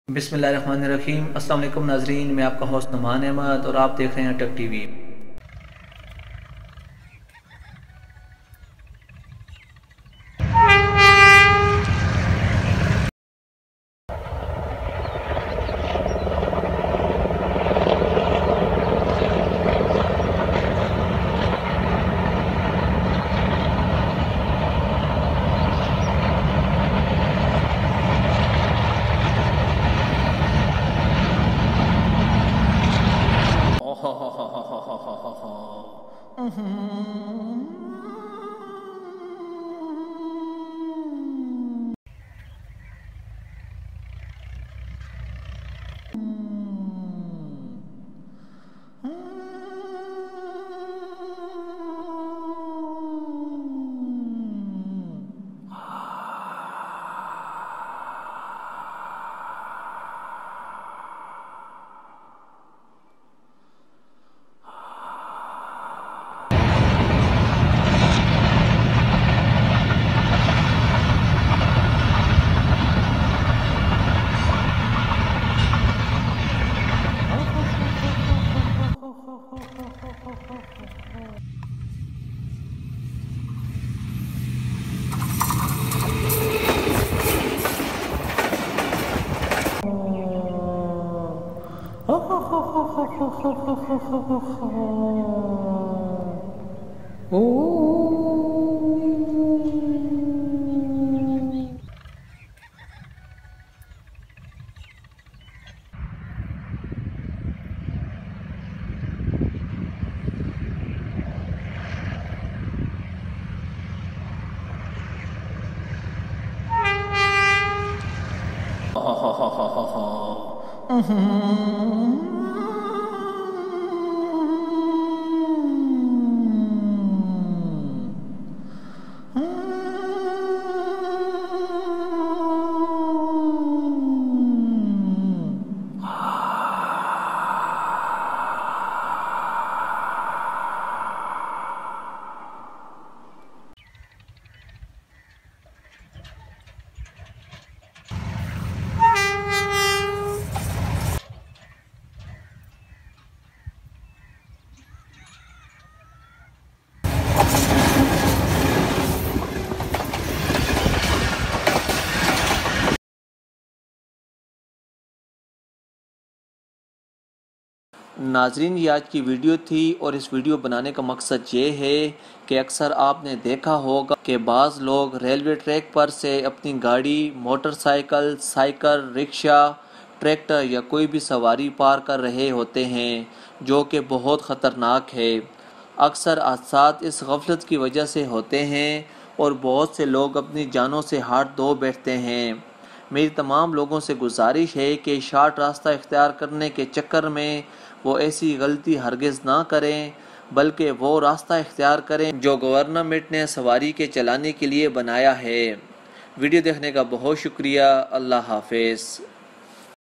बिस्मिल्लाहिर्रहमानिर्रहीम। अस्सलाम वालेकुम नाजरीन, मैं आपका होस्ट नुमान अहमद और आप देख रहे हैं टेक टीवी। नाजरीन, ये आज की वीडियो थी और इस वीडियो बनाने का मकसद ये है कि अक्सर आपने देखा होगा कि बाज़ लोग रेलवे ट्रैक पर से अपनी गाड़ी, मोटरसाइकिल, साइकिल, रिक्शा, ट्रैक्टर या कोई भी सवारी पार कर रहे होते हैं, जो कि बहुत ख़तरनाक है। अक्सर हादसात इस गफलत की वजह से होते हैं और बहुत से लोग अपनी जानों से हाथ धो बैठते हैं। मेरी तमाम लोगों से गुजारिश है कि शॉर्ट रास्ता इख्तियार करने के चक्कर में वो ऐसी गलती हरगिज़ ना करें, बल्कि वो रास्ता इख्तियार करें जो गवर्नमेंट ने सवारी के चलाने के लिए बनाया है। वीडियो देखने का बहुत शुक्रिया। अल्लाह हाफिज़।